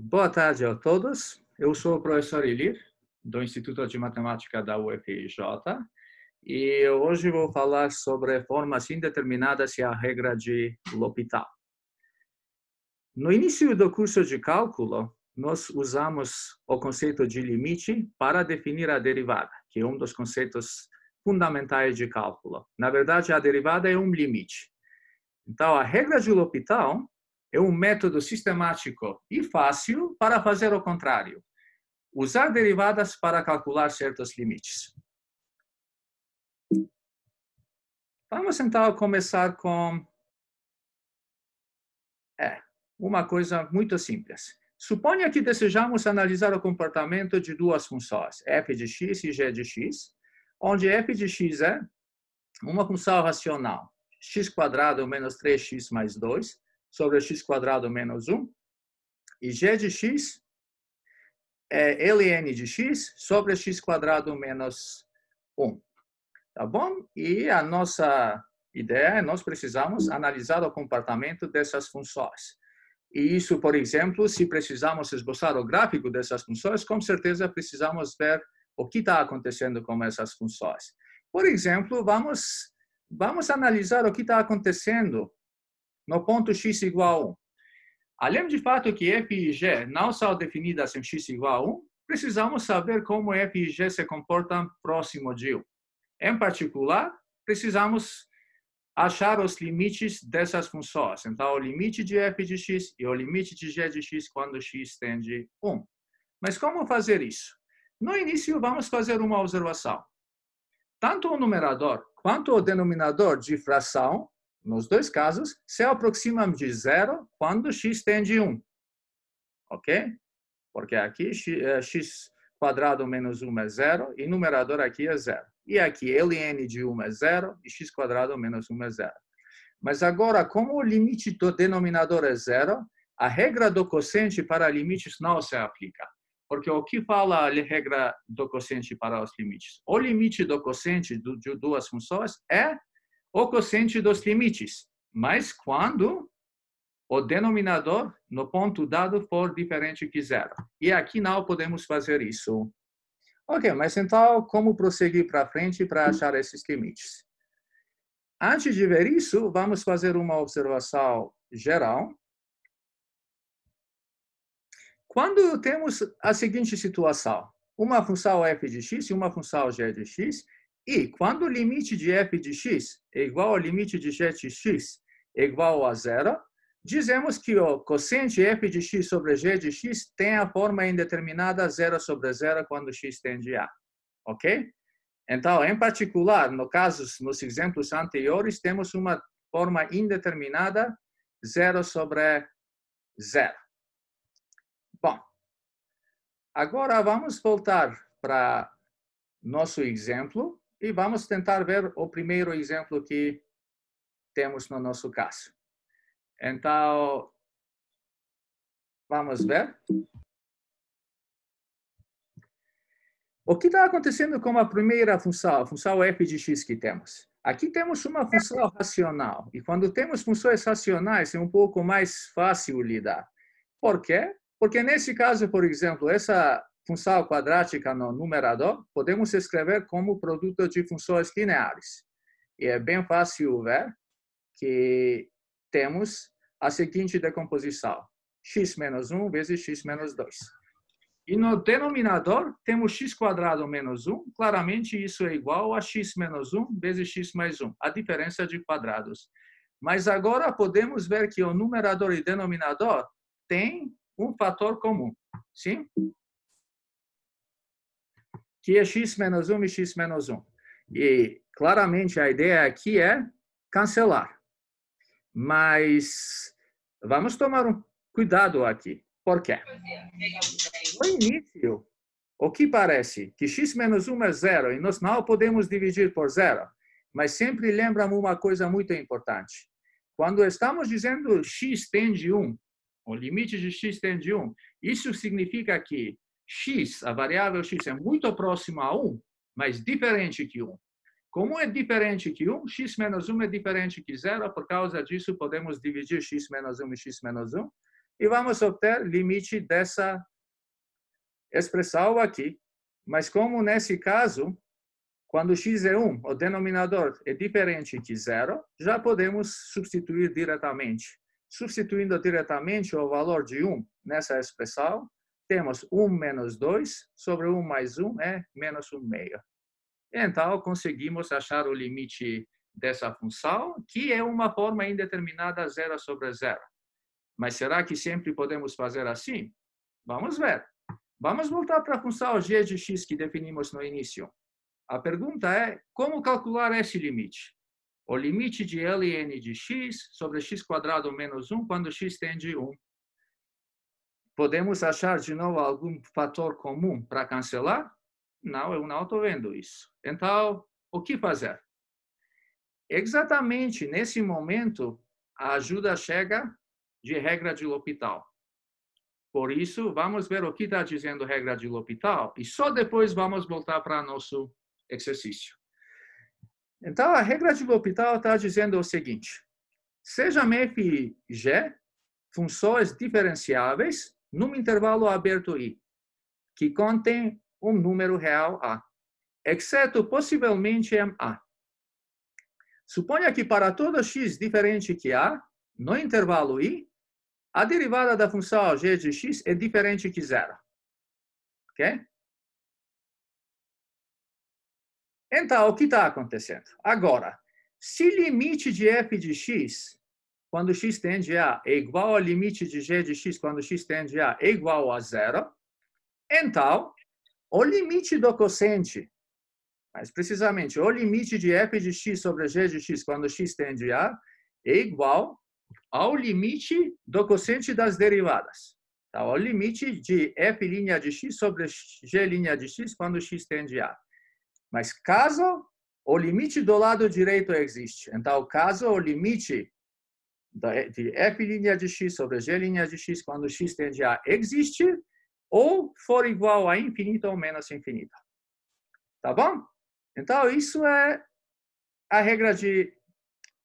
Boa tarde a todos. Eu sou o professor Ilir, do Instituto de Matemática da UFRJ, e hoje vou falar sobre formas indeterminadas e a regra de L'Hopital. No início do curso de cálculo, nós usamos o conceito de limite para definir a derivada, que é um dos conceitos fundamentais de cálculo. Na verdade, a derivada é um limite. Então, a regra de L'Hopital é um método sistemático e fácil para fazer o contrário. Usar derivadas para calcular certos limites. Vamos então começar com uma coisa muito simples. Suponha que desejamos analisar o comportamento de duas funções, f de x e g de x, onde f de x é uma função racional, x² menos 3x mais 2, sobre x² menos 1, e g de x é ln de x sobre x² menos 1. Tá bom? E a nossa ideia é nós precisamos analisar o comportamento dessas funções. E isso, por exemplo, se precisamos esboçar o gráfico dessas funções, com certeza precisamos ver o que está acontecendo com essas funções. Por exemplo, vamos analisar o que está acontecendo no ponto x igual a 1. Além do fato que f e g não são definidas em x igual a 1, precisamos saber como f e g se comportam próximo de 1. Em particular, precisamos achar os limites dessas funções. Então, o limite de f de x e o limite de g de x quando x tende a 1. Mas como fazer isso? No início, vamos fazer uma observação. Tanto o numerador quanto o denominador de fração, nos dois casos, se aproximam de zero quando x tende a 1. Ok? Porque aqui x² menos 1 é zero e o numerador aqui é zero. E aqui ln de 1 é zero e x² menos 1 é zero. Mas agora, como o limite do denominador é zero, a regra do quociente para limites não se aplica. Porque o que fala a regra do quociente para os limites? O limite do quociente de duas funções é o quociente dos limites, mas quando o denominador no ponto dado for diferente que zero. E aqui não podemos fazer isso. Ok, mas então como prosseguir para frente para achar esses limites? Antes de ver isso, vamos fazer uma observação geral. Quando temos a seguinte situação, uma função f de x e uma função g de x, e quando o limite de f de x é igual ao limite de g de x é igual a zero, dizemos que o quociente f de x sobre g de x tem a forma indeterminada 0 sobre 0 quando x tende a. Ok? Então, em particular, nos exemplos anteriores, temos uma forma indeterminada 0 sobre 0. Bom, agora vamos voltar para nosso exemplo e vamos tentar ver o primeiro exemplo que temos no nosso caso. Então, vamos ver. O que está acontecendo com a primeira função, a função f de x que temos? Aqui temos uma função racional, e quando temos funções racionais é um pouco mais fácil lidar. Por quê? Porque nesse caso, por exemplo, essa função quadrática no numerador, podemos escrever como produto de funções lineares. E é bem fácil ver que temos a seguinte decomposição: x menos 1 vezes x menos 2. E no denominador, temos x² menos 1. Claramente, isso é igual a x menos 1 vezes x mais 1, a diferença de quadrados. Mas agora podemos ver que o numerador e denominador têm um fator comum, sim? Que é x menos 1 e x menos 1. E, claramente, a ideia aqui é cancelar. Mas vamos tomar um cuidado aqui. Por quê? No início, o que parece que x menos 1 é zero e nós não podemos dividir por zero. Mas sempre lembra-me uma coisa muito importante. Quando estamos dizendo x tende a 1, o limite de x tende a 1, isso significa que x, a variável x, é muito próxima a 1, mas diferente que 1. Como é diferente que 1, x menos 1 é diferente que 0, por causa disso podemos dividir x menos 1 e x menos 1, e vamos obter limite dessa expressão aqui. Mas como nesse caso, quando x é 1, o denominador é diferente que 0, já podemos substituir diretamente. Substituindo diretamente o valor de 1 nessa expressão, temos 1 menos 2 sobre 1 mais 1 é menos 1 meio. Então, conseguimos achar o limite dessa função, que é uma forma indeterminada 0 sobre 0. Mas será que sempre podemos fazer assim? Vamos ver. Vamos voltar para a função g de x que definimos no início. A pergunta é, como calcular esse limite? O limite de ln de x sobre x² menos 1 quando x tende 1. Podemos achar de novo algum fator comum para cancelar? Não, eu não estou vendo isso. Então, o que fazer? Exatamente nesse momento, a ajuda chega de regra de L'Hopital. Por isso, vamos ver o que está dizendo a regra de L'Hopital e só depois vamos voltar para nosso exercício. Então, a regra de L'Hopital está dizendo o seguinte: sejam f e g funções diferenciáveis num intervalo aberto I, que contém um número real A, exceto possivelmente MA. Suponha que para todo x diferente que A, no intervalo I, a derivada da função g de x é diferente que 0. Ok? Então, o que está acontecendo? Agora, se limite de f de x, quando x tende a, é igual ao limite de g de x, quando x tende a, é igual a 0, então, o limite do quociente, mais precisamente, o limite de f de x sobre g de x, quando x tende a, é igual ao limite do quociente das derivadas. Então, o limite de f' de x sobre g' de x quando x tende a. Mas caso o limite do lado direito existe, então, caso o limite de f' de x sobre g' de x quando x tende a existe, ou for igual a infinito ou menos infinito. Tá bom? Então, isso é a regra de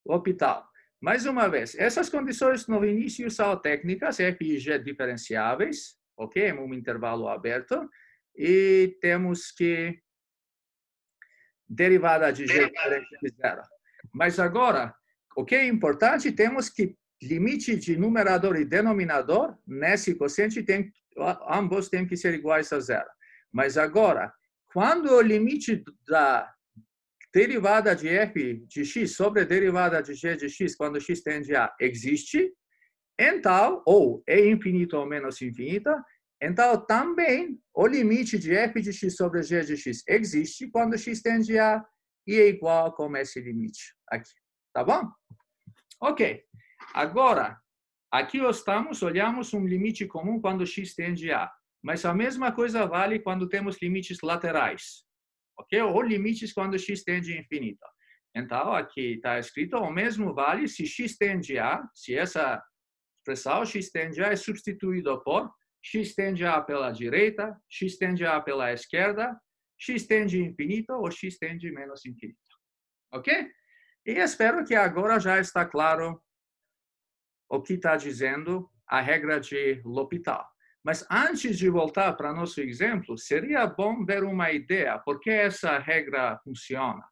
L'Hopital. Mais uma vez, essas condições no início são técnicas, f e g diferenciáveis, ok? Um intervalo aberto. E temos que derivada de g diferente de 0. Mas agora, o que é importante, temos que limite de numerador e denominador, nesse quociente, ambos têm que ser iguais a 0. Mas agora, quando o limite da derivada de f de x sobre a derivada de g de x, quando x tende a existe, então, ou é infinito ou menos infinito, então também o limite de f de x sobre g de x existe quando x tende a e é igual como esse limite aqui. Tá bom? Ok. Agora, aqui olhamos um limite comum quando x tende a. Mas a mesma coisa vale quando temos limites laterais. Ok? Ou limites quando x tende a infinito. Então, aqui está escrito, o mesmo vale se x tende a, se essa expressão x tende a é substituído por x tende a pela direita, x tende a pela esquerda, x tende a infinito ou x tende a menos infinito. Ok? E espero que agora já está claro o que está dizendo a regra de L'Hopital. Mas antes de voltar para nosso exemplo, seria bom ver uma ideia por que essa regra funciona.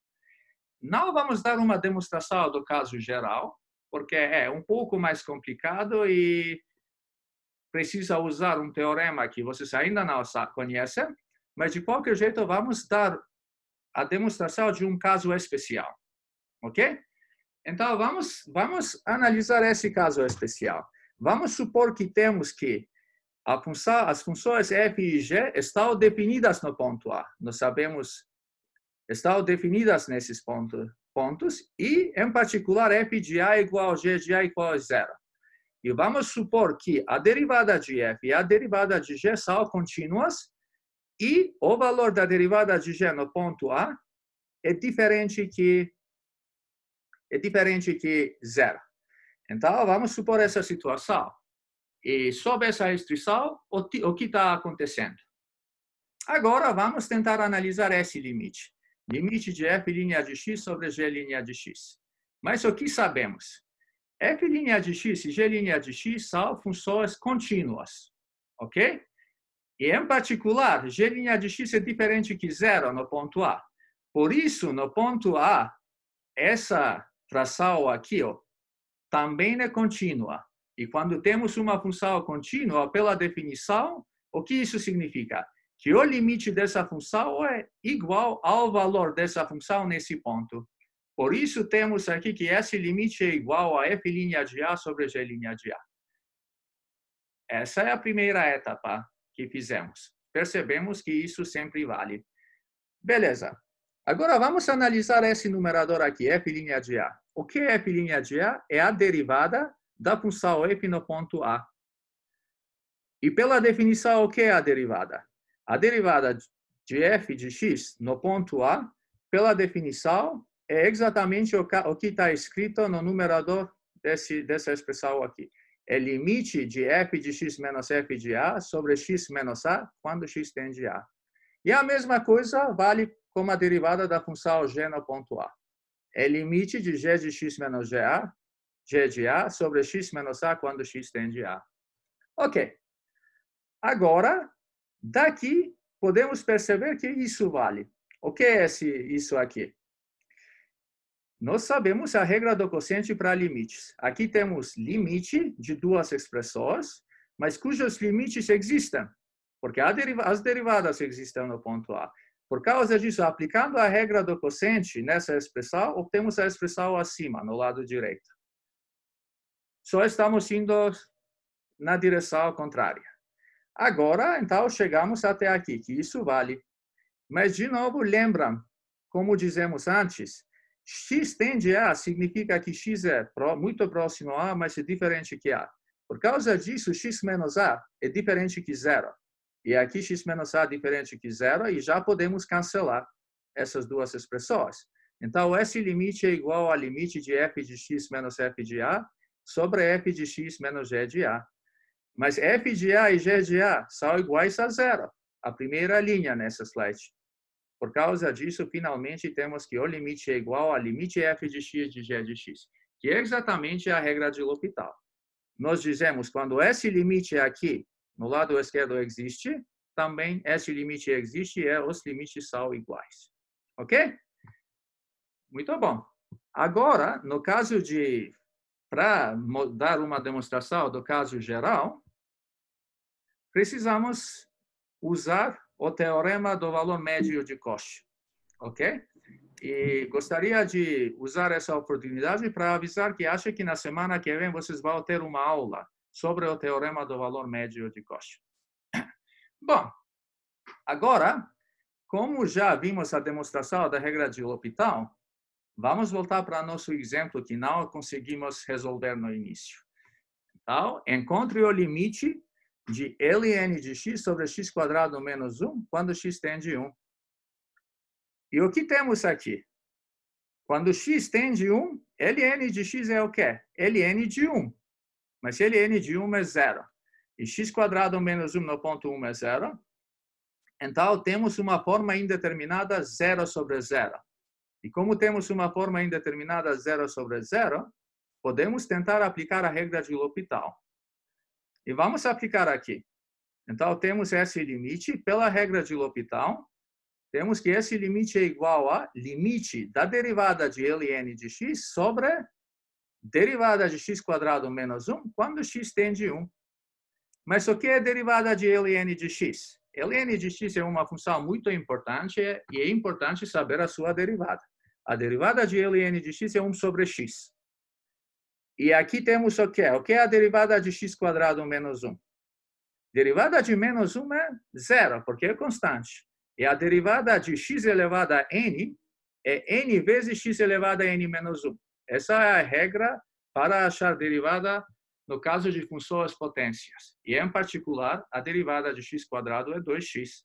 Não vamos dar uma demonstração do caso geral, porque é um pouco mais complicado e precisa usar um teorema que vocês ainda não conhecem, mas de qualquer jeito vamos dar a demonstração de um caso especial. Ok? Então, vamos analisar esse caso especial. Vamos supor que temos que as funções f e g estão definidas no ponto A. Nós sabemos, estão definidas nesses pontos e, em particular, f de A igual a g de A igual a 0. E vamos supor que a derivada de f e a derivada de g são contínuas e o valor da derivada de g no ponto A é diferente que 0. Então, vamos supor essa situação. E sob essa restrição, o que está acontecendo? Agora, vamos tentar analisar esse limite. Limite de f' de x sobre g' de x. Mas o que sabemos? f' de x e g' de x são funções contínuas, ok? E, em particular, g' de x é diferente que zero no ponto A. Por isso, no ponto A, essa fração aqui, ó, também é contínua. E quando temos uma função contínua, pela definição, o que isso significa? Que o limite dessa função é igual ao valor dessa função nesse ponto. Por isso, temos aqui que esse limite é igual a f' de A sobre g' de A. Essa é a primeira etapa que fizemos. Percebemos que isso sempre vale. Beleza. Agora, vamos analisar esse numerador aqui, f' de A. O que é f' de A? É a derivada da função f no ponto A. E pela definição, o que é a derivada? A derivada de f de x no ponto A, pela definição, é exatamente o que está escrito no numerador dessa expressão aqui. É limite de f de x menos f de A sobre x menos A, quando x tende a. E a mesma coisa vale como a derivada da função g no ponto A. É limite de g de x menos g de A sobre x menos A quando x tende a. Ok. Agora, daqui, podemos perceber que isso vale. O que é isso aqui? Nós sabemos a regra do quociente para limites. Aqui temos limite de duas expressões, mas cujos limites existem, porque as derivadas existem no ponto A. Por causa disso, aplicando a regra do quociente nessa expressão, obtemos a expressão acima, no lado direito. Só estamos indo na direção contrária. Agora, então, chegamos até aqui, que isso vale. Mas, de novo, lembram, como dizemos antes, x tende a significa que x é muito próximo a, mas é diferente que a. Por causa disso, x menos a é diferente que zero. E aqui x menos a é diferente que zero, e já podemos cancelar essas duas expressões. Então, esse limite é igual ao limite de f de x menos f de a sobre f de x menos g de a. Mas f de a e g de a são iguais a zero, a primeira linha nessa slide. Por causa disso, finalmente, temos que o limite é igual ao limite f de x de g de x, que é exatamente a regra de L'Hopital. Nós dizemos, quando esse limite aqui, no lado esquerdo, existe, também esse limite existe e os limites são iguais. Ok? Muito bom. Agora, no caso de, para dar uma demonstração do caso geral, precisamos usar o teorema do valor médio de Cauchy, ok? E gostaria de usar essa oportunidade para avisar que acho que na semana que vem vocês vão ter uma aula sobre o teorema do valor médio de Cauchy. Bom, agora, como já vimos a demonstração da regra de L'Hopital, vamos voltar para nosso exemplo que não conseguimos resolver no início. Então, encontre o limite de ln de x sobre x quadrado menos 1, quando x tende 1. E o que temos aqui? Quando x tende 1, ln de x é o quê? Ln de 1. Mas ln de 1 é zero. E x quadrado menos 1 no ponto 1 é zero. Então, temos uma forma indeterminada 0 sobre 0. E como temos uma forma indeterminada 0 sobre 0, podemos tentar aplicar a regra de L'Hopital. E vamos aplicar aqui. Então, temos esse limite. Pela regra de L'Hopital, temos que esse limite é igual a limite da derivada de ln de x sobre derivada de x quadrado menos 1, quando x tende 1. Mas o que é derivada de ln de x? Ln de x é uma função muito importante e é importante saber a sua derivada. A derivada de ln de x é 1 sobre x. E aqui temos o quê? O que é a derivada de x quadrado menos 1? Derivada de menos 1 é zero, porque é constante. E a derivada de x elevado a n é n vezes x elevado a n menos 1. Essa é a regra para achar derivada no caso de funções potências. E, em particular, a derivada de x quadrado é 2x.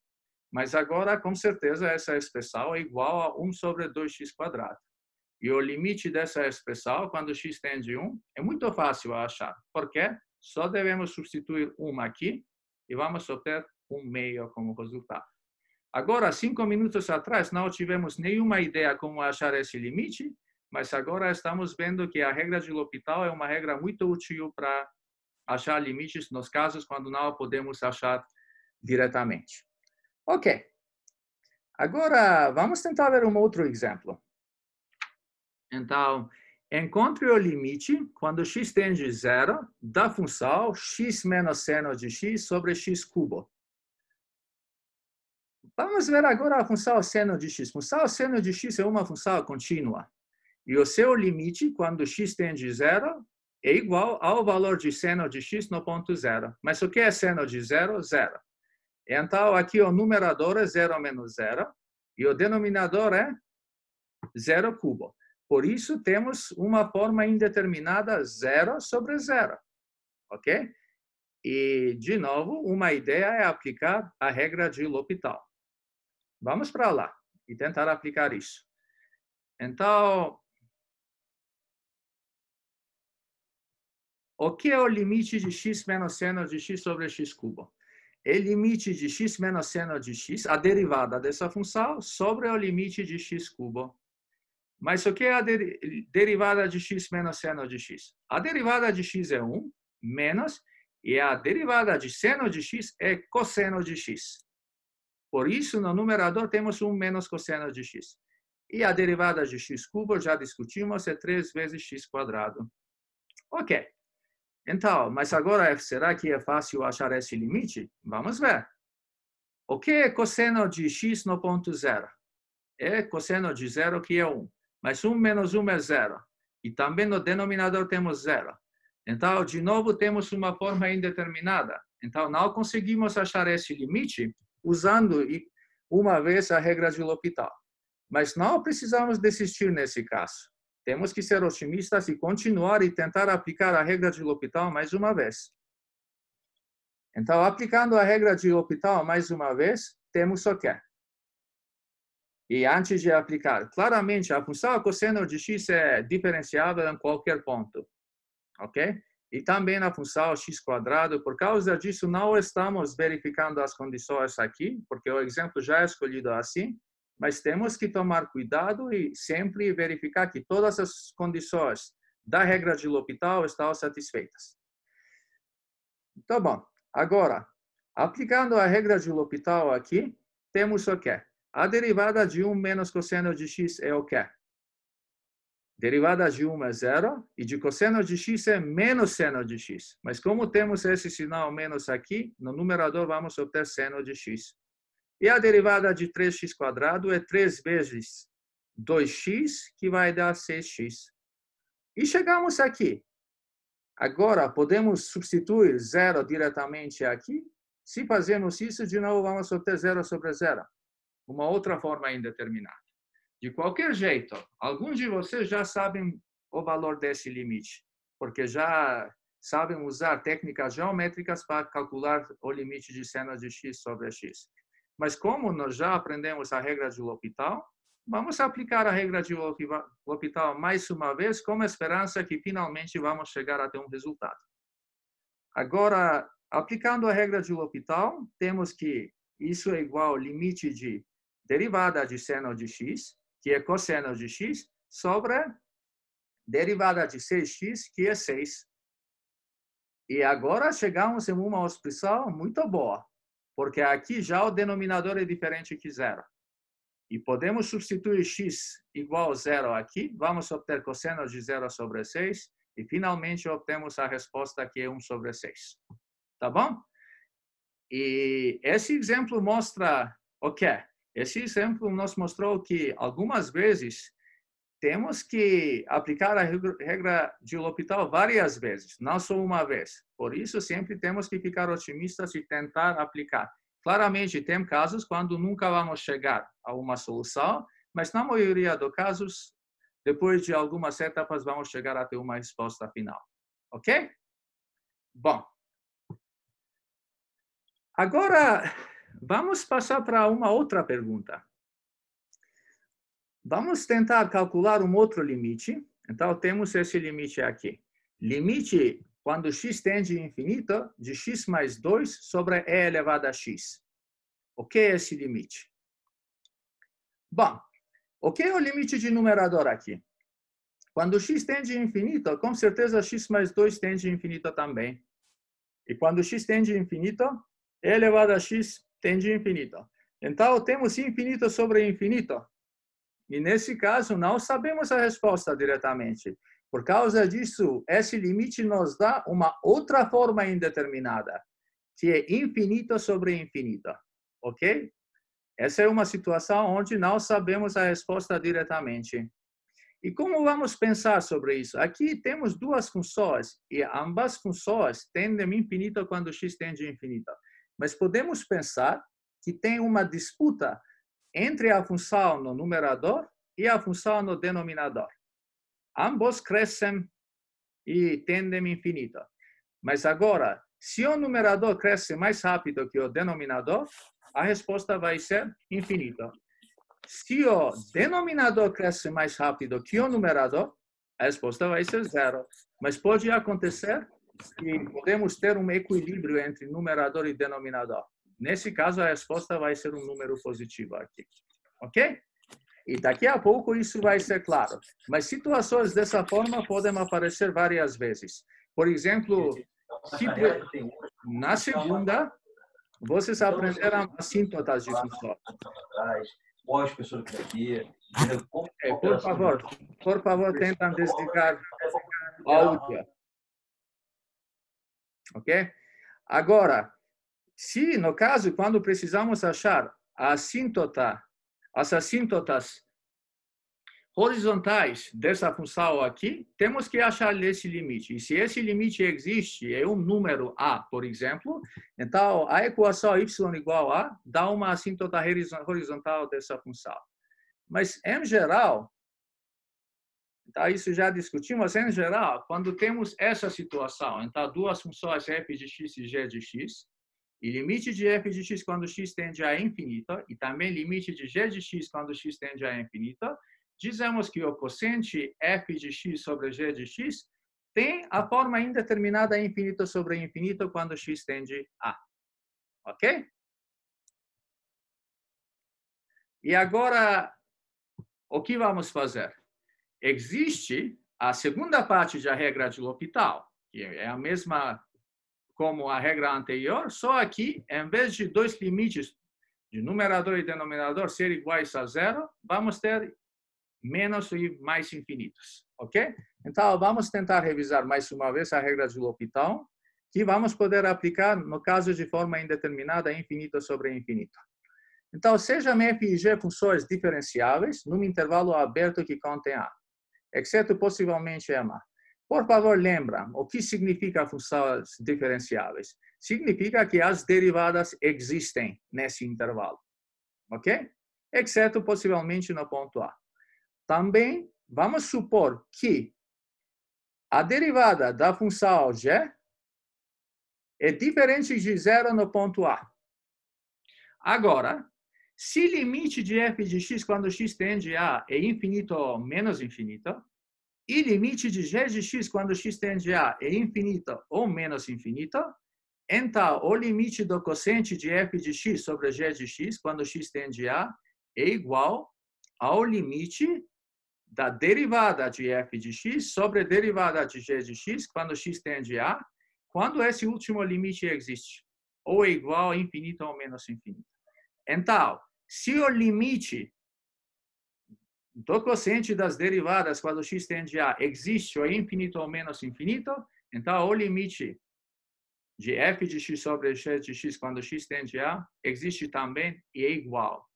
Mas agora, com certeza, essa expressão é igual a 1 sobre 2x quadrado. E o limite dessa expressão, quando x tende 1, é muito fácil a achar. Por quê? Só devemos substituir 1 aqui e vamos obter 1/2 como resultado. Agora, 5 minutos atrás, não tivemos nenhuma ideia como achar esse limite, mas agora estamos vendo que a regra de L'Hopital é uma regra muito útil para achar limites nos casos quando não podemos achar diretamente. Ok. Agora, vamos tentar ver um outro exemplo. Então, encontre o limite quando x tende a zero da função x menos seno de x sobre x cubo. Vamos ver agora a função seno de x. Função seno de x é uma função contínua. E o seu limite, quando x tende a zero, é igual ao valor de seno de x no ponto zero. Mas o que é seno de zero? Zero. Então, aqui o numerador é 0 menos 0 e o denominador é 0 cubo. Por isso, temos uma forma indeterminada 0 sobre 0. Ok? E, de novo, uma ideia é aplicar a regra de L'Hopital. Vamos para lá e tentar aplicar isso. Então, o que é o limite de x menos seno de x sobre x cubo? É o limite de x menos seno de x, a derivada dessa função, sobre o limite de x cubo. Mas o que é a derivada de x menos seno de x? A derivada de x é 1, menos, e a derivada de seno de x é cosseno de x. Por isso, no numerador, temos 1 menos cosseno de x. E a derivada de x cubo, já discutimos, é 3 vezes x quadrado. Ok. Então, mas agora, será que é fácil achar esse limite? Vamos ver. O que é cosseno de x no ponto zero? É cosseno de zero, que é 1. Mas 1 menos 1 é 0. E também no denominador temos 0. Então, de novo, temos uma forma indeterminada. Então, não conseguimos achar esse limite usando uma vez a regra de L'Hopital. Mas não precisamos desistir nesse caso. Temos que ser otimistas e continuar e tentar aplicar a regra de L'Hopital mais uma vez. Então, aplicando a regra de L'Hopital mais uma vez, temos o quê? E antes de aplicar, claramente, a função cosseno de x é diferenciável em qualquer ponto. Ok? E também a função x quadrado. Por causa disso, não estamos verificando as condições aqui, porque o exemplo já é escolhido assim. Mas temos que tomar cuidado e sempre verificar que todas as condições da regra de L'Hopital estão satisfeitas. Então, bom. Agora, aplicando a regra de L'Hopital aqui, temos o quê? A derivada de 1 menos cosseno de x é o quê? Derivada de 1 é 0 e de cosseno de x é menos seno de x. Mas como temos esse sinal menos aqui, no numerador vamos obter seno de x. E a derivada de 3x quadrado é 3 vezes 2x, que vai dar 6x. E chegamos aqui. Agora, podemos substituir 0 diretamente aqui. Se fazemos isso, de novo, vamos obter 0 sobre 0. Uma outra forma indeterminada. De qualquer jeito, alguns de vocês já sabem o valor desse limite, porque já sabem usar técnicas geométricas para calcular o limite de seno de x sobre x. Mas como nós já aprendemos a regra de L'Hopital, vamos aplicar a regra de L'Hopital mais uma vez, com a esperança que finalmente vamos chegar até um resultado. Agora, aplicando a regra de L'Hopital, temos que isso é igual ao limite de derivada de seno de x, que é cosseno de x, sobre derivada de 6x, que é 6. E agora chegamos em uma expressão muito boa, porque aqui já o denominador é diferente que 0. E podemos substituir x igual a 0 aqui, vamos obter cosseno de 0 sobre 6, e finalmente obtemos a resposta que é 1 sobre 6. Tá bom? E esse exemplo mostra o quê? Esse exemplo nos mostrou que algumas vezes temos que aplicar a regra de L'Hopital várias vezes, não só uma vez. Por isso, sempre temos que ficar otimistas e tentar aplicar. Claramente, tem casos quando nunca vamos chegar a uma solução, mas na maioria dos casos, depois de algumas etapas, vamos chegar até uma resposta final. Ok? Bom. Agora, vamos passar para uma outra pergunta. Vamos tentar calcular um outro limite. Então, temos esse limite aqui. Limite, quando x tende a infinito, de x mais 2 sobre e elevado a x. O que é esse limite? Bom, o que é o limite de numerador aqui? Quando x tende a infinito, com certeza x mais 2 tende a infinito também. E quando x tende a infinito, e elevado a x tende a infinito. Então, temos infinito sobre infinito. E nesse caso, não sabemos a resposta diretamente. Por causa disso, esse limite nos dá uma outra forma indeterminada, que é infinito sobre infinito. Ok? Essa é uma situação onde não sabemos a resposta diretamente. E como vamos pensar sobre isso? Aqui temos duas funções, e ambas funções tendem a infinito quando x tende a infinito. Mas podemos pensar que tem uma disputa entre a função no numerador e a função no denominador. Ambos crescem e tendem a infinito. Mas agora, se o numerador cresce mais rápido que o denominador, a resposta vai ser infinito. Se o denominador cresce mais rápido que o numerador, a resposta vai ser zero. Mas pode acontecer que podemos ter um equilíbrio entre numerador e denominador. Nesse caso, a resposta vai ser um número positivo aqui. Ok? E daqui a pouco isso vai ser claro. Mas situações dessa forma podem aparecer várias vezes. Por exemplo, na segunda, vocês aprenderam assíntotas de funções. Por favor, tentem desligar o áudio. Ok? Agora, se no caso, quando precisamos achar as assíntotas horizontais dessa função aqui, temos que achar esse limite. E se esse limite existe, é um número A, por exemplo, então a equação y igual a dá uma assíntota horizontal dessa função. Mas, em geral, então isso já discutimos, em geral, quando temos essa situação, então duas funções f de x e g de x, e limite de f de x quando x tende a infinito, e também limite de g de x quando x tende a infinito, dizemos que o quociente f de x sobre g de x tem a forma indeterminada infinito sobre infinito quando x tende a. Ok? E agora, o que vamos fazer? Existe a segunda parte da regra de L'Hopital, que é a mesma como a regra anterior, só aqui, em vez de dois limites de numerador e denominador ser iguais a zero, vamos ter menos e mais infinitos, ok? Então, vamos tentar revisar mais uma vez a regra de L'Hopital, que vamos poder aplicar no caso de forma indeterminada, infinito sobre infinito. Então, sejam f e g funções diferenciáveis num intervalo aberto que contém a, exceto possivelmente m. Por favor, lembra o que significa funções diferenciáveis. Significa que as derivadas existem nesse intervalo, ok? Exceto possivelmente no ponto A. Também vamos supor que a derivada da função g é diferente de zero no ponto A. Agora, se limite de f de x quando x tende a é infinito ou menos infinito, e limite de g de x quando x tende a é infinito ou menos infinito, então o limite do quociente de f de x sobre g de x quando x tende a é igual ao limite da derivada de f de x sobre a derivada de g de x quando x tende a, quando esse último limite existe, ou é igual a infinito ou menos infinito. Então, se o limite do quociente das derivadas quando x tende a existe ou é infinito ou menos infinito, então o limite de f de x sobre g de x quando x tende a existe também e é igual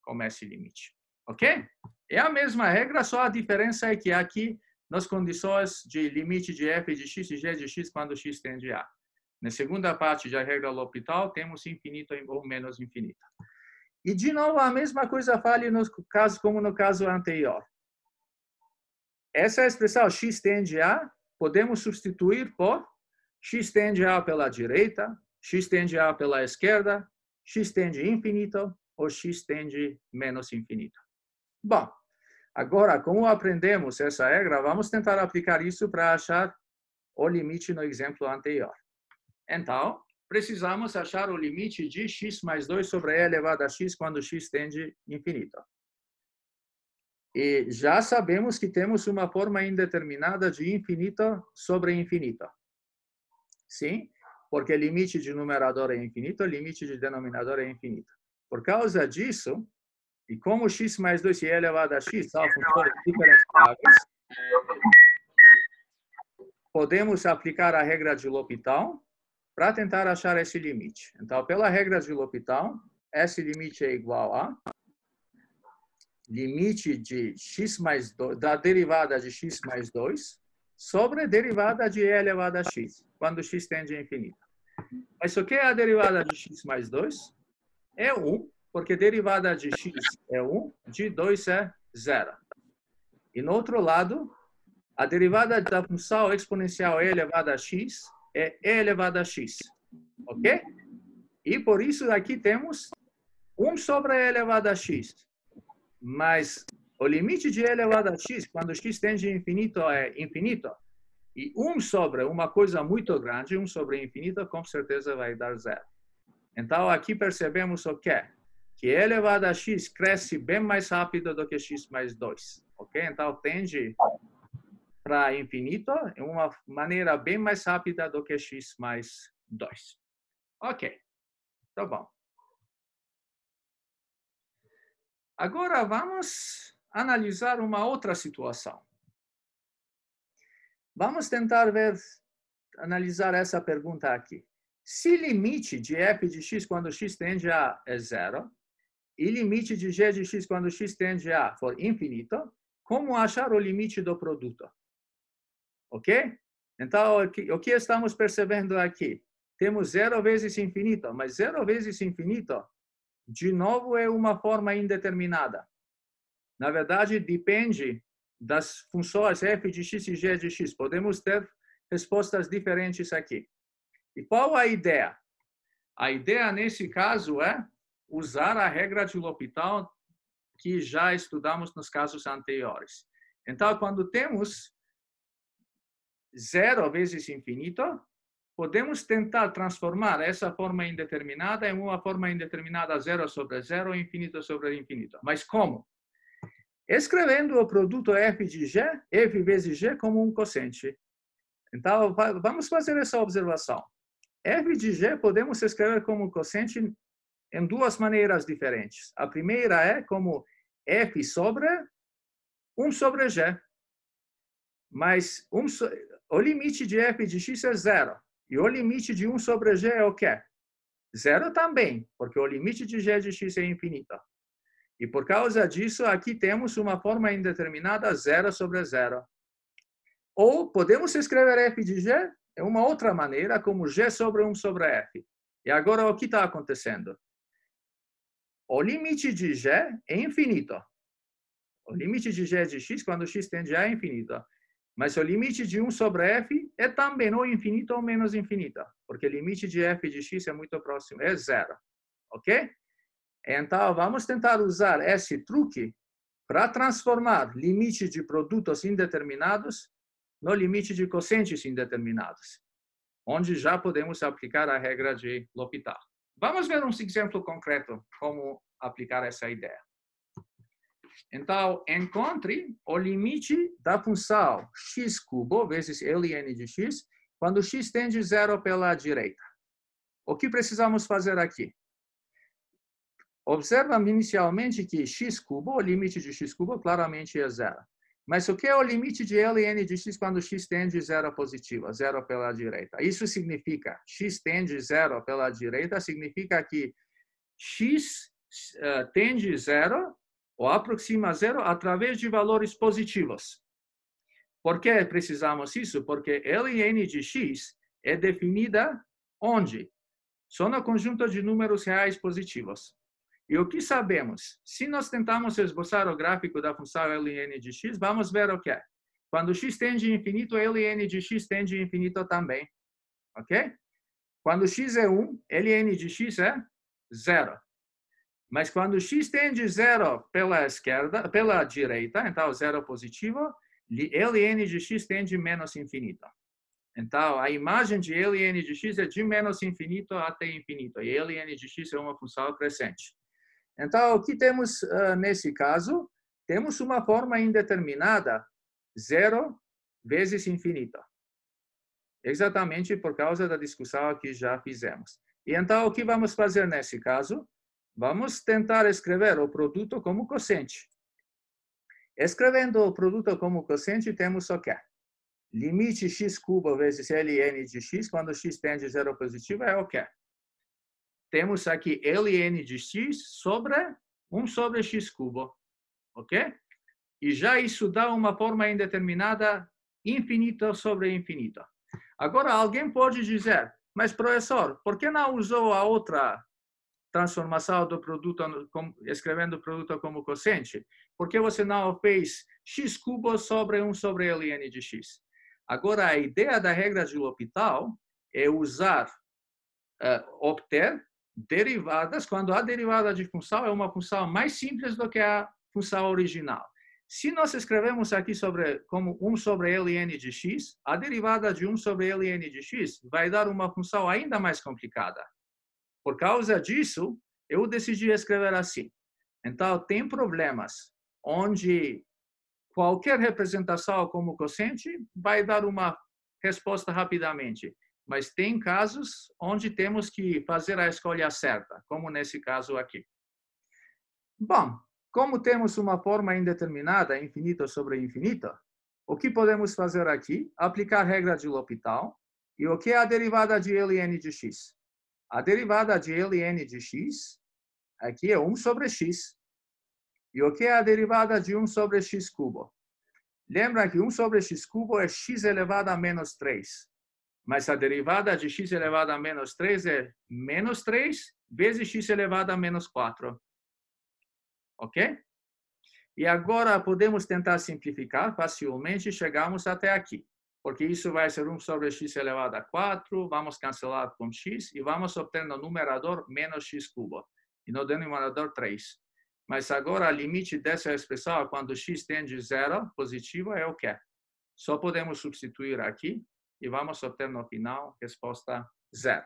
como esse limite. Ok? É a mesma regra, só a diferença é que aqui, nas condições de limite de f de x e g de x quando x tende a. Na segunda parte da regra L'Hopital, temos infinito ou menos infinito. E, de novo, a mesma coisa vale no caso, como no caso anterior. Essa expressão x tende a, podemos substituir por x tende a pela direita, x tende a pela esquerda, x tende infinito ou x tende menos infinito. Bom, agora, como aprendemos essa regra, vamos tentar aplicar isso para achar o limite no exemplo anterior. Então, precisamos achar o limite de x mais 2 sobre e elevado a x quando x tende infinito. E já sabemos que temos uma forma indeterminada de infinito sobre infinito. Sim? Porque limite de numerador é infinito, limite de denominador é infinito. Por causa disso, e como x mais 2 é elevado a x são funções diferenciáveis, podemos aplicar a regra de L'Hopital para tentar achar esse limite. Então, pela regra de L'Hopital, esse limite é igual a limite de x mais 2, da derivada de x mais 2 sobre a derivada de e elevado a x, quando x tende a infinito. Mas o que é a derivada de x mais 2? É 1, porque a derivada de x é 1, de 2 é 0. E no outro lado, a derivada da função exponencial e elevada a x é e elevado a x. Ok? E por isso aqui temos 1 sobre e elevado a x. Mas o limite de e elevado a x, quando x tende a infinito, é infinito. E 1 sobre uma coisa muito grande, 1 sobre infinito, com certeza vai dar 0. Então, aqui percebemos o quê? Que e elevado a x cresce bem mais rápido do que x mais 2. Ok? Então, tende para infinito de uma maneira bem mais rápida do que x mais 2. Ok. Tá bom. Agora, vamos analisar uma outra situação. Vamos tentar analisar essa pergunta aqui. Se limite de f de x quando x tende a é 0 e limite de g de x quando x tende a for infinito, como achar o limite do produto? Ok? Então, o que estamos percebendo aqui? Temos 0 vezes infinito, mas 0 vezes infinito, de novo, é uma forma indeterminada. Na verdade, depende das funções f de x e g de x. Podemos ter respostas diferentes aqui. E qual a ideia? A ideia, nesse caso, é usar a regra de L'Hopital que já estudamos nos casos anteriores. Então, quando temos 0 vezes infinito, podemos tentar transformar essa forma indeterminada em uma forma indeterminada 0 sobre 0, infinito sobre infinito. Mas como? Escrevendo o produto f de g, f vezes g, como um quociente. Então, vamos fazer essa observação. F de g podemos escrever como quociente em duas maneiras diferentes. A primeira é como f sobre 1 sobre g. Mas o limite de f de x é 0. E o limite de 1 sobre g é o quê? 0 também, porque o limite de g de x é infinito. E por causa disso, aqui temos uma forma indeterminada 0 sobre 0. Ou podemos escrever f de g de uma outra maneira, como g sobre 1 sobre f. E agora, o que está acontecendo? O limite de g é infinito. O limite de g de x, quando x tende a infinito. Mas o limite de 1 sobre f é também ou infinito ou menos infinito. Porque o limite de f de x é muito próximo, é 0. Ok? Então, vamos tentar usar esse truque para transformar limite de produtos indeterminados no limite de quocientes indeterminados, onde já podemos aplicar a regra de L'Hopital. Vamos ver um exemplo concreto como aplicar essa ideia. Então, encontre o limite da função x cubo vezes ln de x quando x tende 0 pela direita. O que precisamos fazer aqui? Observa inicialmente que x cubo, o limite de x cubo, claramente é 0. Mas o que é o limite de ln de x quando x tende 0 positivo, 0 pela direita? Isso significa, x tende 0 pela direita, significa que x tende 0 ou aproxima 0 através de valores positivos. Por que precisamos isso? Porque ln de x é definida onde? Só no conjunto de números reais positivos. E o que sabemos? Se nós tentamos esboçar o gráfico da função ln de x, vamos ver o que é. Quando x tende a infinito, ln de x tende a infinito também. Ok? Quando x é 1, ln de x é 0. Mas quando x tende a 0 pela esquerda, pela direita, então 0 positivo, ln de x tende a menos infinito. Então, a imagem de ln de x é de menos infinito até infinito. E ln de x é uma função crescente. Então, o que temos nesse caso? temos uma forma indeterminada, 0 vezes infinito. Exatamente por causa da discussão que já fizemos. E então, o que vamos fazer nesse caso? Vamos tentar escrever o produto como quociente. Escrevendo o produto como quociente, temos o quê? Limite x cubo vezes ln de x, quando x tende a zero positivo, é o quê? Temos aqui ln de x sobre 1 sobre x cubo. Ok? E já isso dá uma forma indeterminada, infinito sobre infinito. Agora, alguém pode dizer, mas professor, por que não usou a outra transformação do produto, escrevendo o produto como quociente? Por que você não fez x cubo sobre 1 sobre ln de x? Agora, a ideia da regra de L'Hopital é usar, obter derivadas, quando a derivada de função é uma função mais simples do que a função original. Se nós escrevemos aqui como 1 sobre ln de x, a derivada de 1 sobre ln de x vai dar uma função ainda mais complicada. Por causa disso, eu decidi escrever assim. Então, tem problemas onde qualquer representação como quociente vai dar uma resposta rapidamente. Mas tem casos onde temos que fazer a escolha certa, como nesse caso aqui. Bom, como temos uma forma indeterminada, infinito sobre infinito, o que podemos fazer aqui? Aplicar a regra de L'Hopital. E o que é a derivada de ln de x? A derivada de ln de x aqui é 1 sobre x. E o que é a derivada de 1 sobre x cubo? Lembra que 1 sobre x cubo é x elevado a menos 3. Mas a derivada de x elevado a menos 3 é menos 3 vezes x elevado a menos 4. Ok? E agora podemos tentar simplificar facilmente e chegamos até aqui. Porque isso vai ser 1 sobre x elevado a 4, vamos cancelar com x e vamos obter no numerador menos x cubo. E no denominador 3. Mas agora, o limite dessa expressão, quando x tende a 0, positivo, é o quê? Só podemos substituir aqui e vamos obter no final resposta 0.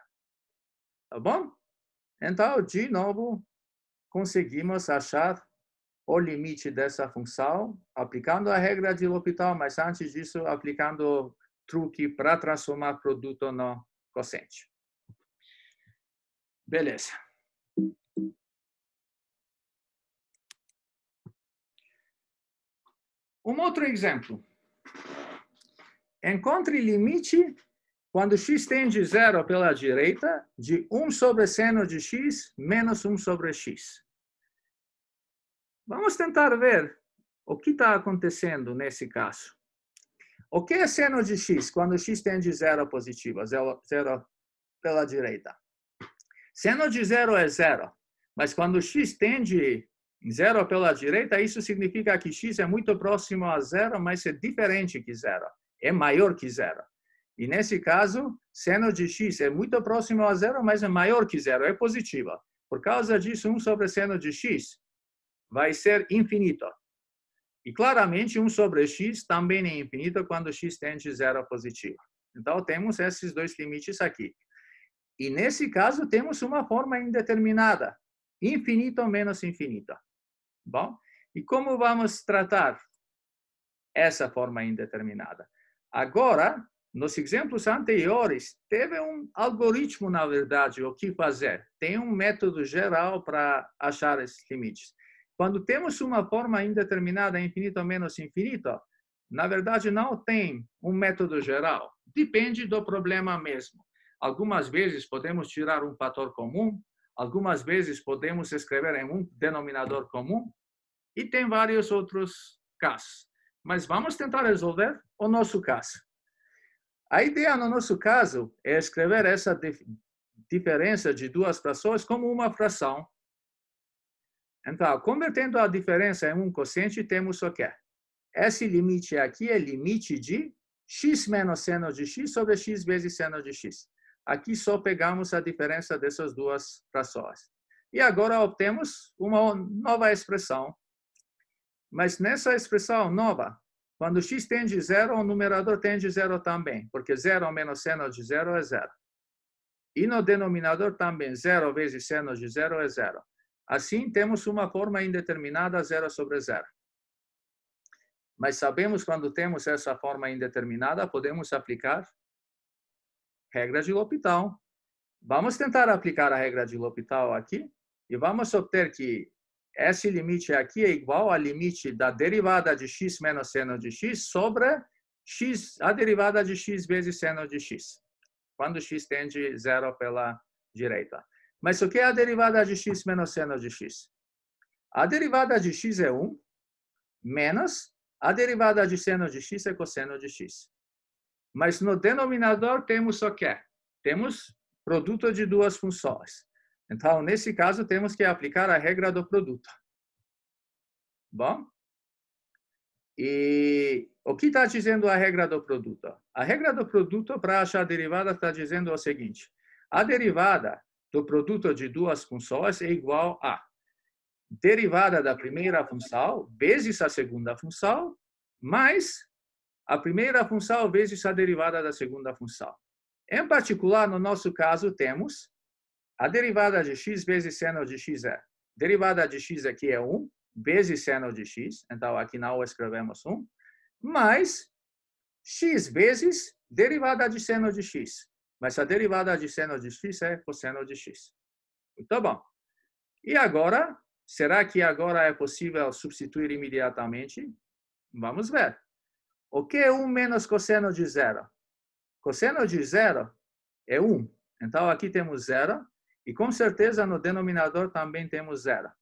Tá bom? Então, de novo, conseguimos achar o limite dessa função aplicando a regra de L'Hopital, mas antes disso, aplicando o truque para transformar produto no quociente. Beleza. Um outro exemplo. Encontre limite quando x tende a 0 pela direita de 1 sobre seno de x menos 1 sobre x. Vamos tentar ver o que está acontecendo nesse caso. O que é seno de x quando x tende a 0 positivo, 0 pela direita? Seno de 0 é 0, mas quando x tende a 0 pela direita, isso significa que x é muito próximo a 0, mas é diferente que 0. É maior que 0. E nesse caso, seno de x é muito próximo a 0, mas é maior que 0, é positivo. Por causa disso, 1 sobre seno de x vai ser infinito. E claramente, 1 sobre x também é infinito quando x tende a 0 positivo. Então, temos esses dois limites aqui. E nesse caso, temos uma forma indeterminada. Infinito menos infinito. Bom, e como vamos tratar essa forma indeterminada? Agora, nos exemplos anteriores, teve um algoritmo, na verdade, o que fazer. Tem um método geral para achar esses limites. Quando temos uma forma indeterminada, infinito menos infinito, na verdade, não tem um método geral. Depende do problema mesmo. Algumas vezes podemos tirar um fator comum, algumas vezes podemos escrever em um denominador comum, e tem vários outros casos. Mas vamos tentar resolver o nosso caso. A ideia no nosso caso é escrever essa diferença de duas frações como uma fração. Então, convertendo a diferença em um quociente, temos o quê? Esse limite aqui é limite de x menos seno de x sobre x vezes seno de x. Aqui só pegamos a diferença dessas duas frações. E agora obtemos uma nova expressão. Mas nessa expressão nova, quando x tende a 0, o numerador tende a 0 também, porque 0 menos seno de 0 é 0. E no denominador também, 0 vezes seno de 0 é 0. Assim, temos uma forma indeterminada, 0 sobre 0. Mas sabemos quando temos essa forma indeterminada, podemos aplicar regra de L'Hopital. Vamos tentar aplicar a regra de L'Hopital aqui e vamos obter que esse limite aqui é igual ao limite da derivada de x menos seno de x sobre x, a derivada de x vezes seno de x, quando x tende zero pela direita. Mas o que é a derivada de x menos seno de x? A derivada de x é 1, menos a derivada de seno de x é cosseno de x. Mas no denominador temos o quê? Temos produto de duas funções. Então, nesse caso, temos que aplicar a regra do produto. Bom? E o que está dizendo a regra do produto? A regra do produto, para achar a derivada, está dizendo o seguinte. A derivada do produto de duas funções é igual a derivada da primeira função vezes a segunda função, mais a primeira função vezes a derivada da segunda função. Em particular, no nosso caso, temos a derivada de x vezes seno de x é. Derivada de x aqui é 1, vezes seno de x. Então, aqui não escrevemos 1. Mais x vezes derivada de seno de x. Mas a derivada de seno de x é cosseno de x. Muito bom. E agora, será que agora é possível substituir imediatamente? Vamos ver. O que é 1 menos cosseno de zero? Cosseno de zero é 1. Então, aqui temos zero. E com certeza no denominador também temos zero.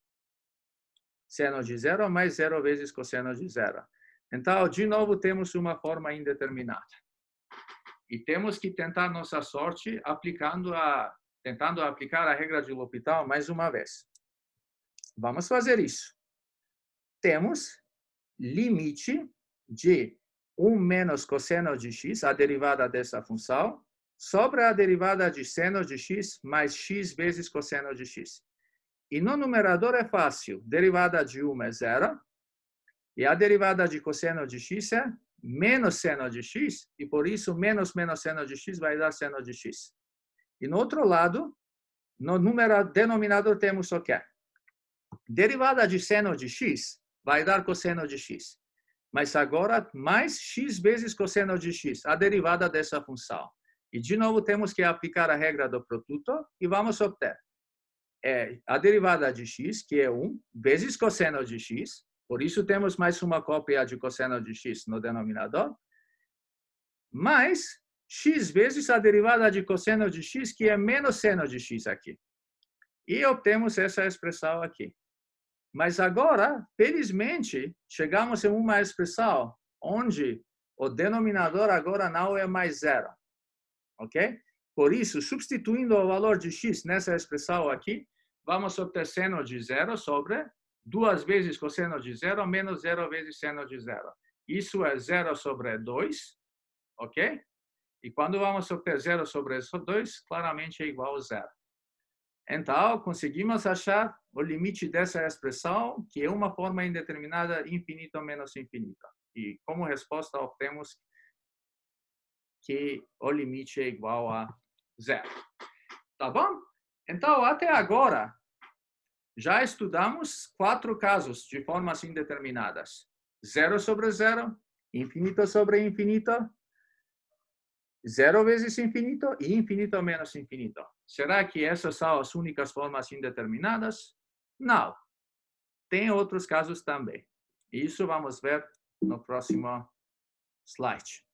Seno de zero mais zero vezes cosseno de zero. Então, de novo, temos uma forma indeterminada. E temos que tentar nossa sorte tentando aplicar a regra de L'Hopital mais uma vez. Vamos fazer isso. Temos limite de 1 menos cosseno de x, a derivada dessa função, sobre a derivada de seno de x mais x vezes cosseno de x. E no numerador é fácil. Derivada de 1 é zero. E a derivada de cosseno de x é menos seno de x. E por isso, menos seno de x vai dar seno de x. E no outro lado, no denominador temos o quê? Derivada de seno de x vai dar cosseno de x. Mas agora, mais x vezes cosseno de x, a derivada dessa função. E, de novo, temos que aplicar a regra do produto e vamos obter a derivada de x, que é 1, vezes cosseno de x. Por isso, temos mais uma cópia de cosseno de x no denominador. Mais x vezes a derivada de cosseno de x, que é menos seno de x aqui. E obtemos essa expressão aqui. Mas agora, felizmente, chegamos em uma expressão onde o denominador agora não é mais zero. Ok? Por isso, substituindo o valor de x nessa expressão aqui, vamos obter seno de zero sobre 2 vezes cosseno de zero menos 0 vezes seno de zero. Isso é 0 sobre 2, ok? E quando vamos obter 0 sobre 2, claramente é igual a 0. Então, conseguimos achar o limite dessa expressão, que é uma forma indeterminada infinita menos infinita. E como resposta, obtemos que o limite é igual a 0. Tá bom? Então, até agora, já estudamos 4 casos de formas indeterminadas. 0 sobre 0, infinito sobre infinito, 0 vezes infinito e infinito menos infinito. Será que essas são as únicas formas indeterminadas? Não. Tem outros casos também. Isso vamos ver no próximo slide.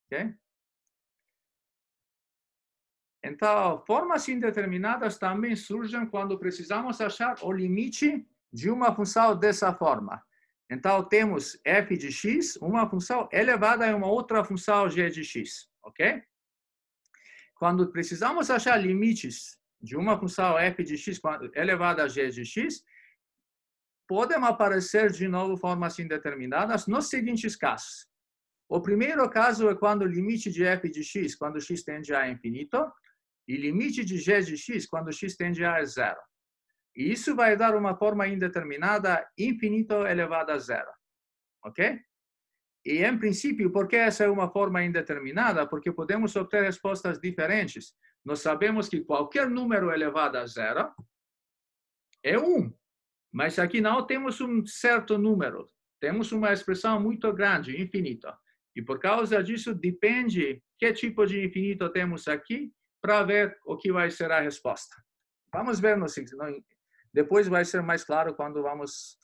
Ok? Então, formas indeterminadas também surgem quando precisamos achar o limite de uma função dessa forma. Então, temos f de x, uma função elevada a uma outra função g de x. Ok? Quando precisamos achar limites de uma função f de x elevada a g de x, podem aparecer de novo formas indeterminadas nos seguintes casos. O primeiro caso é quando o limite de f de x, quando x tende a infinito, e limite de g de x, quando x tende a zero. E isso vai dar uma forma indeterminada infinito elevado a zero. Ok? E, em princípio, por que essa é uma forma indeterminada? Porque podemos obter respostas diferentes. Nós sabemos que qualquer número elevado a zero é 1. Mas aqui não temos um certo número. temos uma expressão muito grande, infinita. E por causa disso, depende que tipo de infinito temos aqui para ver o que vai ser a resposta. Vamos ver depois vai ser mais claro quando vamos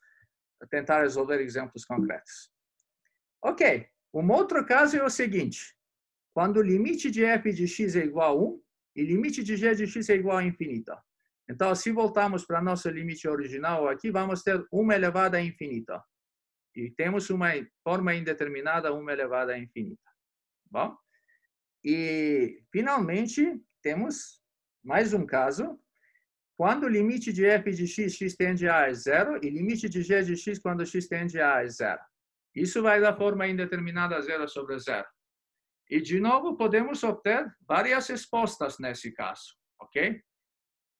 tentar resolver exemplos concretos. Ok, um outro caso é o seguinte. Quando o limite de f de x é igual a 1 e limite de g de x é igual a infinito. Então, se voltarmos para nosso limite original aqui, vamos ter 1 elevado a infinito. E temos uma forma indeterminada, 1 elevado a infinito. Bom? E, finalmente, temos mais um caso. Quando o limite de f de x, x tende a é zero, e limite de g de x quando x tende a é zero. Isso vai dar forma indeterminada 0 sobre 0. E, de novo, podemos obter várias respostas nesse caso, ok?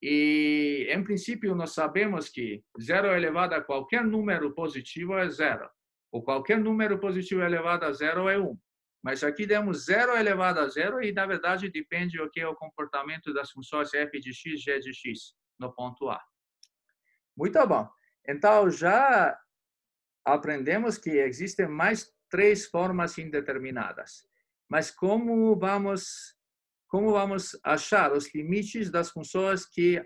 E, em princípio, nós sabemos que 0 elevado a qualquer número positivo é 0. Ou qualquer número positivo elevado a 0 é 1. Mas aqui temos 0 elevado a 0 e, na verdade, depende do que é o comportamento das funções f de x, g de x no ponto A. Muito bom. Então, já aprendemos que existem mais 3 formas indeterminadas. Mas como vamos achar os limites das funções que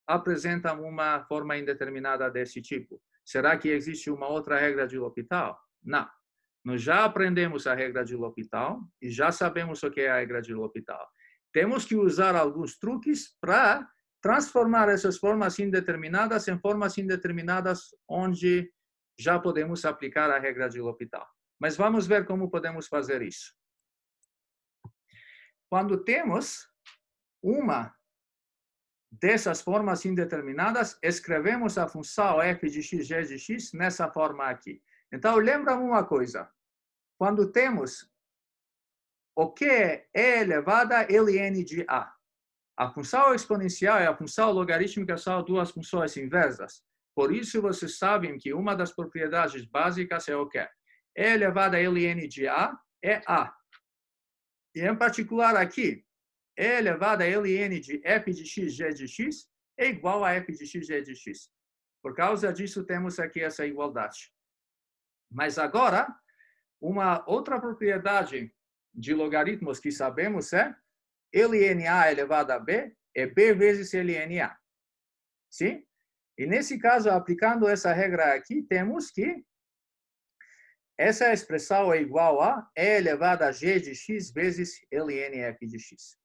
apresentam uma forma indeterminada desse tipo? Será que existe uma outra regra de L'Hopital? Não. Nós já aprendemos a regra de L'Hopital e já sabemos o que é a regra de L'Hopital. Temos que usar alguns truques para transformar essas formas indeterminadas em formas indeterminadas onde já podemos aplicar a regra de L'Hopital. Mas vamos ver como podemos fazer isso. Quando temos uma dessas formas indeterminadas, escrevemos a função f de x, g de x nessa forma aqui. Então, lembra uma coisa. Quando temos o que é e elevado a ln de a. A função exponencial e a função logarítmica são duas funções inversas. Por isso, vocês sabem que uma das propriedades básicas é o quê? E elevado a ln de a é a. E, em particular, aqui, e elevado a ln de f de x, g de x é igual a f de x, g de x. Por causa disso, temos aqui essa igualdade. Mas agora, uma outra propriedade de logaritmos que sabemos é ln a elevado a b é b vezes ln a. Sim? E, nesse caso, aplicando essa regra aqui, temos que essa expressão é igual a e elevado a g de x vezes ln f de x.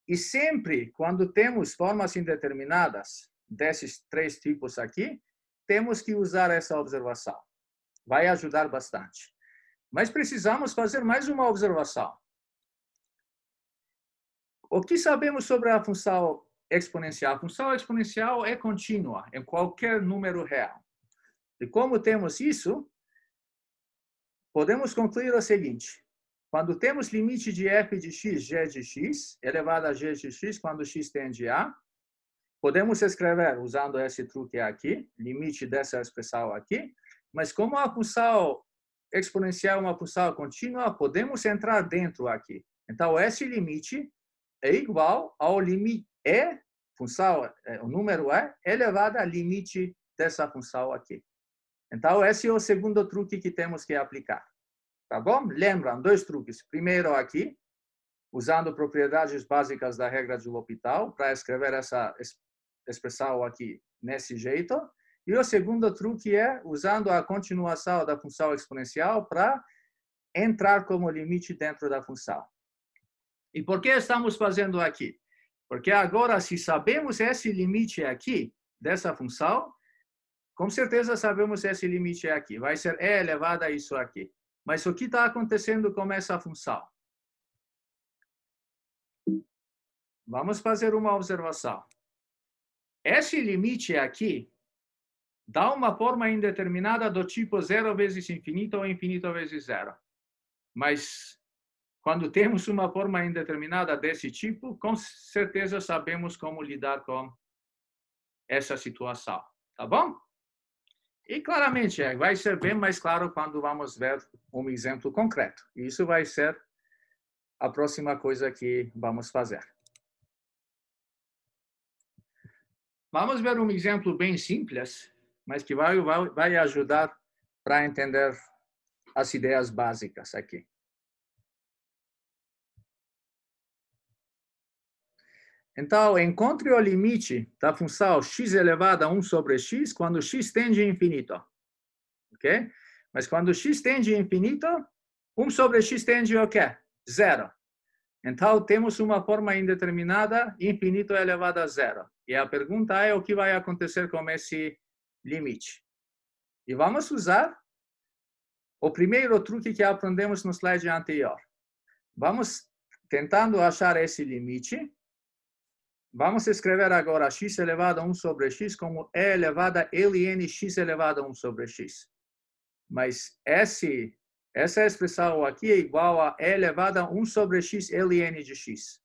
E sempre, quando temos formas indeterminadas desses 3 tipos aqui, temos que usar essa observação. Vai ajudar bastante. Mas precisamos fazer mais uma observação. O que sabemos sobre a função exponencial? A função exponencial é contínua em qualquer número real. E como temos isso, podemos concluir o seguinte. Quando temos limite de f de x, g de x, elevado a g de x, quando x tende a, podemos escrever, usando esse truque aqui, limite dessa expressão aqui, mas como a função exponencial é uma função contínua, podemos entrar dentro aqui. Então, esse limite é igual ao limite e, função, o número e, elevado ao limite dessa função aqui. Então, esse é o segundo truque que temos que aplicar. Tá bom? Lembram, 2 truques. Primeiro aqui, usando propriedades básicas da regra de L'Hopital, para escrever essa expressão aqui nesse jeito. E o segundo truque é usando a continuação da função exponencial para entrar como limite dentro da função. E por que estamos fazendo aqui? Porque agora, se sabemos esse limite aqui, dessa função, com certeza sabemos esse limite aqui. Vai ser e elevado a isso aqui. Mas o que está acontecendo com essa função? Vamos fazer uma observação. Esse limite aqui dá uma forma indeterminada do tipo 0 vezes infinito ou infinito vezes 0. Mas, quando temos uma forma indeterminada desse tipo, com certeza sabemos como lidar com essa situação. Tá bom? E, claramente, vai ser bem mais claro quando vamos ver um exemplo concreto. Isso vai ser a próxima coisa que vamos fazer. Vamos ver um exemplo bem simples, mas que vai ajudar para entender as ideias básicas aqui. Então, encontre o limite da função x elevado a 1 sobre x quando x tende a infinito. Ok? Mas quando x tende a infinito, 1 sobre x tende a quê? 0. Então, temos uma forma indeterminada, infinito elevado a 0. E a pergunta é o que vai acontecer com esse limite. E vamos usar o primeiro truque que aprendemos no slide anterior. Vamos tentando achar esse limite. Vamos escrever agora x elevado a 1 sobre x como e elevado a ln x elevado a 1 sobre x. Mas essa expressão aqui é igual a e elevado a 1 sobre x ln de x.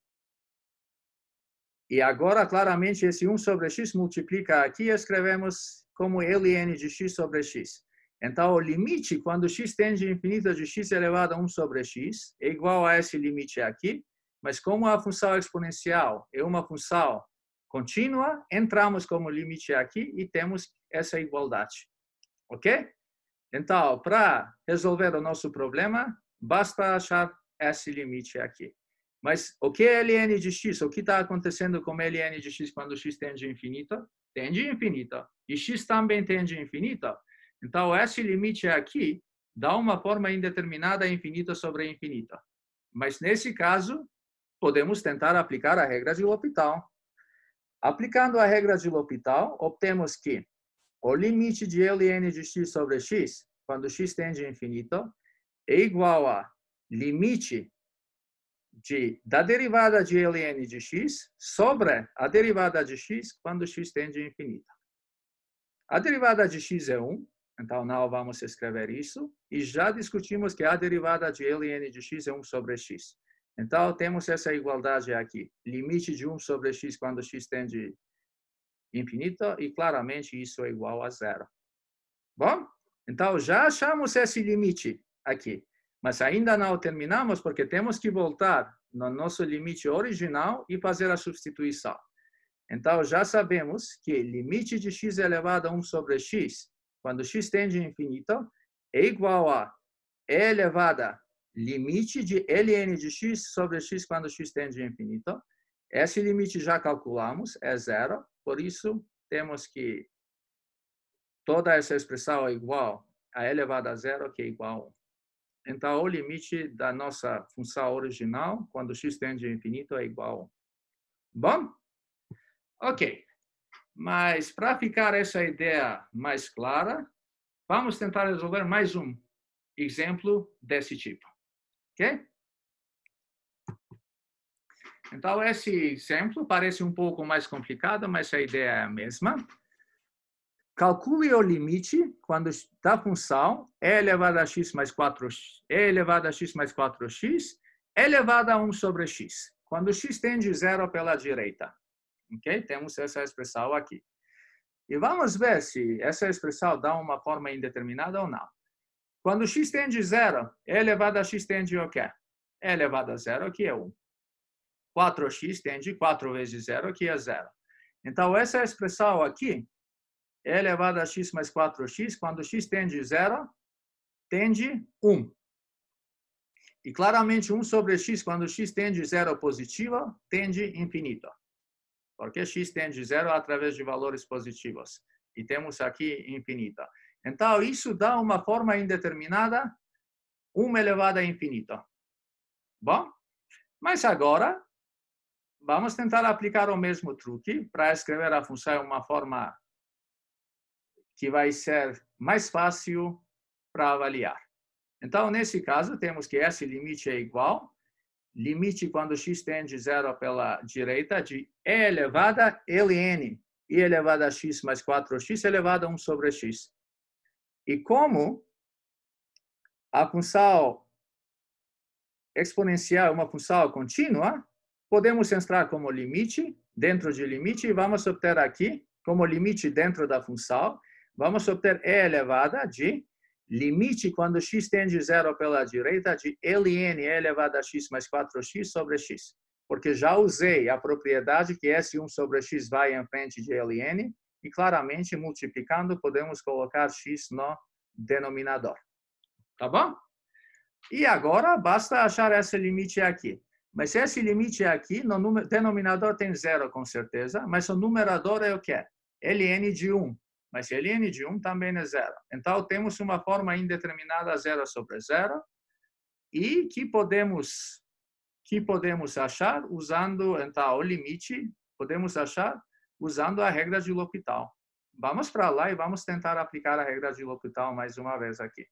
E agora, claramente, esse 1 sobre x multiplica aqui e escrevemos como ln de x sobre x. Então, o limite, quando x tende a infinito de x elevado a 1 sobre x, é igual a esse limite aqui. Mas como a função exponencial é uma função contínua, entramos como limite aqui e temos essa igualdade. Ok? Então, para resolver o nosso problema, basta achar esse limite aqui. Mas o que é ln de x? O que está acontecendo com ln de x quando x tende a infinito? Tende a infinito. E x também tende a infinito. Então, esse limite aqui dá uma forma indeterminada infinito sobre infinito. Mas, nesse caso, podemos tentar aplicar a regra de L'Hopital. Aplicando a regra de L'Hopital, obtemos que o limite de ln de x sobre x, quando x tende a infinito, é igual a limite da derivada de ln de x sobre a derivada de x quando x tende a infinito. A derivada de x é 1, então não vamos escrever isso, e já discutimos que a derivada de ln de x é 1 sobre x. Então, temos essa igualdade aqui. Limite de 1 sobre x quando x tende a infinito, e claramente isso é igual a 0. Bom? Então, já achamos esse limite aqui. Mas ainda não terminamos, porque temos que voltar no nosso limite original e fazer a substituição. Então, já sabemos que limite de x elevado a 1 sobre x, quando x tende a infinito, é igual a e elevado a limite de ln de x sobre x quando x tende a infinito. Esse limite já calculamos, é 0. Por isso, temos que toda essa expressão é igual a e elevado a 0, que é igual a 1. Então, o limite da nossa função original, quando x tende a infinito, é igual a 1. Bom? Ok. Mas, para ficar essa ideia mais clara, vamos tentar resolver mais um exemplo desse tipo. Ok? Então, esse exemplo parece um pouco mais complicado, mas a ideia é a mesma. Calcule o limite da função e elevado a x mais 4x, e elevado a x mais 4x, elevado a 1 sobre x, quando x tende a 0 pela direita. Ok? Temos essa expressão aqui. E vamos ver se essa expressão dá uma forma indeterminada ou não. Quando x tende a 0, e elevado a x tende a o quê? E elevado a 0, que é 1. 4x tende 4 vezes 0, que é 0. Então, essa expressão aqui, e elevado a x mais 4x, quando x tende a 0, tende 1. E claramente 1 sobre x, quando x tende a 0 positivo, tende a infinito. Porque x tende a 0 através de valores positivos. E temos aqui infinito. Então, isso dá uma forma indeterminada, 1 elevado a infinito. Bom? Mas agora, vamos tentar aplicar o mesmo truque para escrever a função em uma forma que vai ser mais fácil para avaliar. Então, nesse caso, temos que esse limite é igual. Limite quando x tende a 0 pela direita de e elevado a ln, e elevado a x mais 4x elevado a 1 sobre x. E como a função exponencial é uma função contínua, podemos entrar como limite, dentro de limite, e vamos obter aqui, como limite dentro da função, vamos obter e elevada de limite quando x tende a 0 pela direita de ln e elevado a x mais 4x sobre x. Porque já usei a propriedade que S1 sobre x vai em frente de ln, e claramente, multiplicando, podemos colocar x no denominador. Tá bom? E agora, basta achar esse limite aqui. Mas esse limite aqui, no denominador tem 0, com certeza, mas o numerador é o quê? ln de 1. Mas ln de 1 também é 0. Então, temos uma forma indeterminada 0 sobre 0, e que podemos achar usando, então, o limite, podemos achar usando a regra de L'Hopital. Vamos para lá e vamos tentar aplicar a regra de L'Hopital mais uma vez aqui.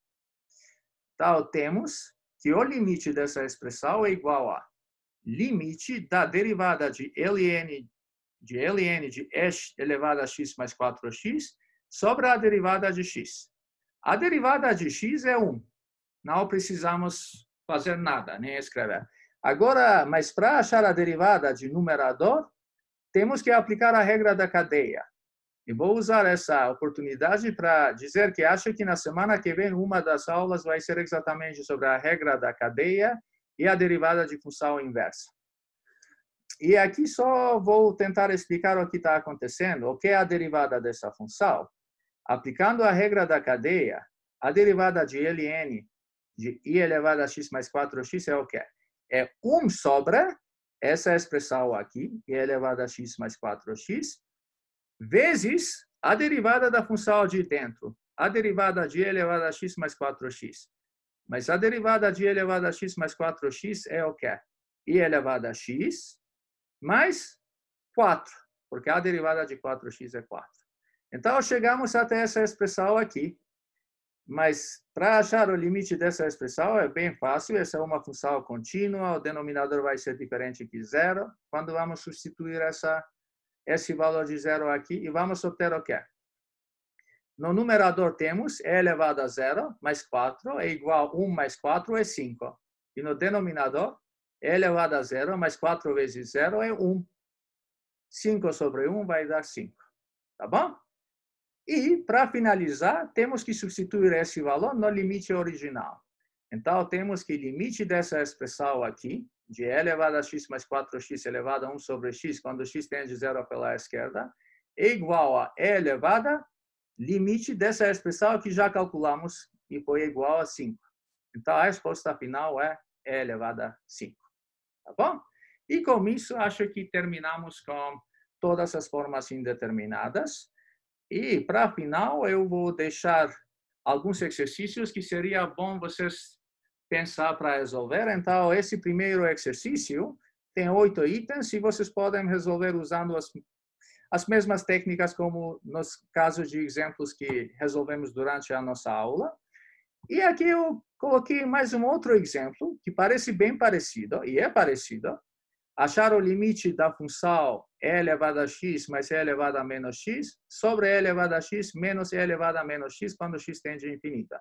Então, temos que o limite dessa expressão é igual a limite da derivada de ln de x elevado a x mais 4x sobre a derivada de x. A derivada de x é 1. Não precisamos fazer nada, nem escrever. Agora, mas para achar a derivada de numerador, temos que aplicar a regra da cadeia. E vou usar essa oportunidade para dizer que acho que na semana que vem uma das aulas vai ser exatamente sobre a regra da cadeia e a derivada de função inversa. E aqui só vou tentar explicar o que está acontecendo, o que é a derivada dessa função. Aplicando a regra da cadeia, a derivada de ln de i elevado a x mais 4x é o quê? É 1 sobre essa expressão aqui, i elevado a x mais 4x, vezes a derivada da função de dentro, a derivada de i elevado a x mais 4x. Mas a derivada de i elevado a x mais 4x é o quê? I elevado a x mais 4, porque a derivada de 4x é 4. Então, chegamos até essa expressão aqui. Mas, para achar o limite dessa expressão, é bem fácil. Essa é uma função contínua, o denominador vai ser diferente que 0. Quando vamos substituir esse valor de 0 aqui, e vamos obter o quê? No numerador temos e elevado a 0 mais 4 é igual a 1 mais 4 é 5. E no denominador, e elevado a 0 mais 4 vezes 0 é 1. 5 sobre 1 vai dar 5. Tá bom? E, para finalizar, temos que substituir esse valor no limite original. Então, temos que o limite dessa expressão aqui, de e elevado a x mais 4x elevado a 1 sobre x, quando x tende 0 pela esquerda, é igual a e elevado limite dessa expressão que já calculamos e foi igual a 5. Então, a resposta final é e elevado a 5. Tá bom? E com isso, acho que terminamos com todas as formas indeterminadas. E, para final, eu vou deixar alguns exercícios que seria bom vocês pensar para resolver. Então, esse primeiro exercício tem 8 itens e vocês podem resolver usando as mesmas técnicas como nos casos de exemplos que resolvemos durante a nossa aula. E aqui eu coloquei mais um outro exemplo que parece bem parecido, e é parecido. Achar o limite da função e elevado a x mais e elevado a menos x sobre e elevado a x menos e elevado a menos x quando x tende a infinito.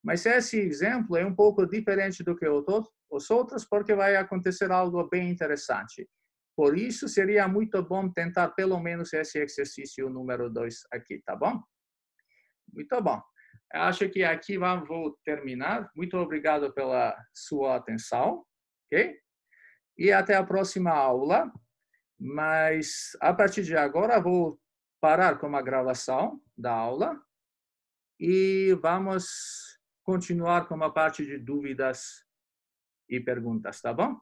Mas esse exemplo é um pouco diferente do que os outros porque vai acontecer algo bem interessante. Por isso, seria muito bom tentar pelo menos esse exercício número 2 aqui, tá bom? Muito bom. Acho que aqui vou terminar. Muito obrigado pela sua atenção. Ok? E até a próxima aula, mas a partir de agora vou parar com a gravação da aula e vamos continuar com a parte de dúvidas e perguntas, tá bom?